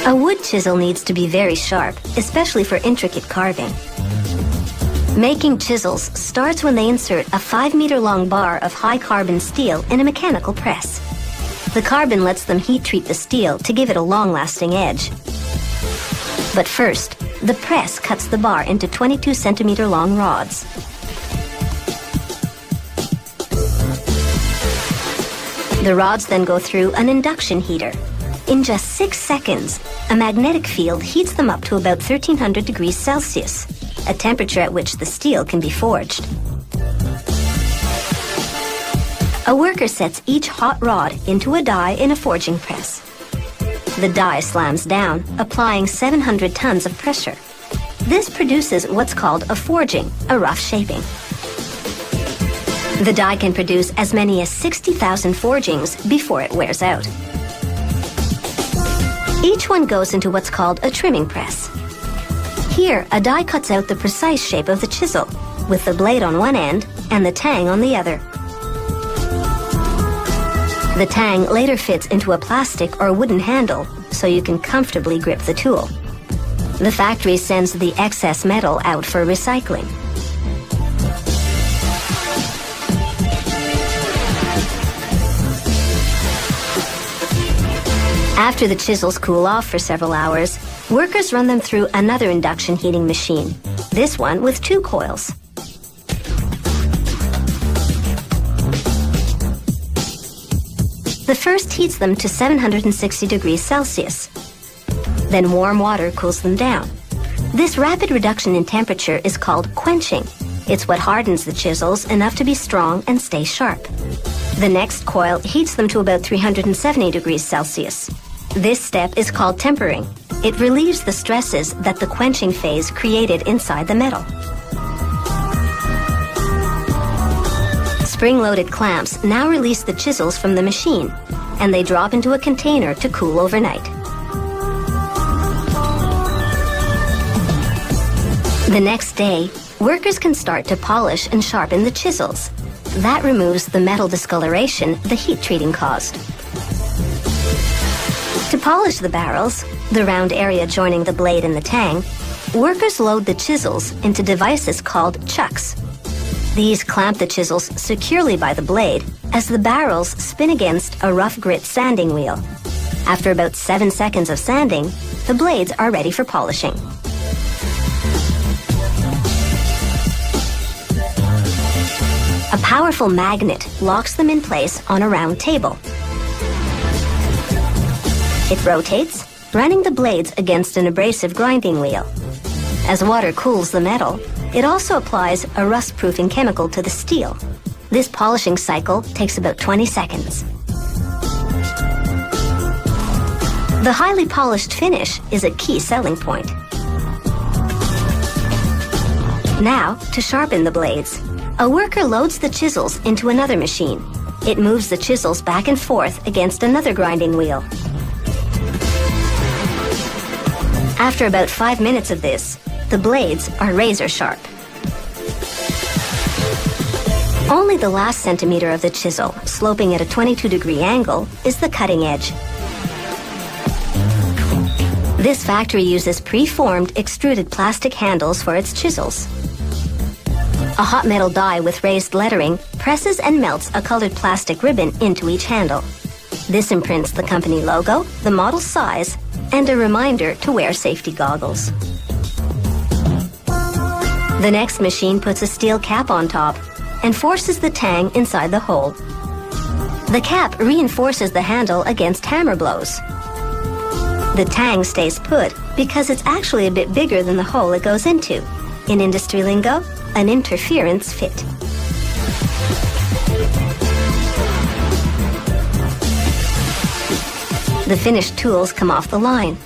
A wood chisel needs to be very sharp, especially for intricate carving. Making chisels starts when they insert a 5-meter-long bar of high-carbon steel in a mechanical press. The carbon lets them heat-treat the steel to give it a long-lasting edge. But first, the press cuts the bar into 22-centimeter-long rods. The rods then go through an induction heater. In just 6 seconds, a magnetic field heats them up to about 1300 degrees Celsius, a temperature at which the steel can be forged. A worker sets each hot rod into a die in a forging press. The die slams down, applying 700 tons of pressure. This produces what's called a forging, a rough shaping. The die can produce as many as 60,000 forgings before it wears out. Each one goes into what's called a trimming press. Here, a die cuts out the precise shape of the chisel, with the blade on one end and the tang on the other. The tang later fits into a plastic or wooden handle, so you can comfortably grip the tool. The factory sends the excess metal out for recycling. After the chisels cool off for several hours, workers run them through another induction heating machine, this one with 2 coils. The first heats them to 760 degrees Celsius. Then warm water cools them down. This rapid reduction in temperature is called quenching. It's what hardens the chisels enough to be strong and stay sharp. The next coil heats them to about 370 degrees Celsius. This step is called tempering. It relieves the stresses that the quenching phase created inside the metal. Spring-loaded clamps now release the chisels from the machine, and they drop into a container to cool overnight. The next day, workers can start to polish and sharpen the chisels. That removes the metal discoloration the heat treating caused. To polish the barrels, the round area joining the blade and the tang, workers load the chisels into devices called chucks. These clamp the chisels securely by the blade as the barrels spin against a rough grit sanding wheel. After about 7 seconds of sanding, the blades are ready for polishing. A powerful magnet locks them in place on a round table. It rotates, running the blades against an abrasive grinding wheel. As water cools the metal, it also applies a rust-proofing chemical to the steel. This polishing cycle takes about 20 seconds. The highly polished finish is a key selling point. Now, to sharpen the blades, a worker loads the chisels into another machine. It moves the chisels back and forth against another grinding wheel. After about 5 minutes of this, the blades are razor sharp. Only the last centimeter of the chisel, sloping at a 22-degree angle, is the cutting edge. This factory uses pre-formed extruded plastic handles for its chisels. A hot metal die with raised lettering presses and melts a colored plastic ribbon into each handle. This imprints the company logo, the model size, and a reminder to wear safety goggles. The next machine puts a steel cap on top and forces the tang inside the hole. The cap reinforces the handle against hammer blows. The tang stays put because it's actually a bit bigger than the hole it goes into. In industry lingo, an interference fit. The finished tools come off the line.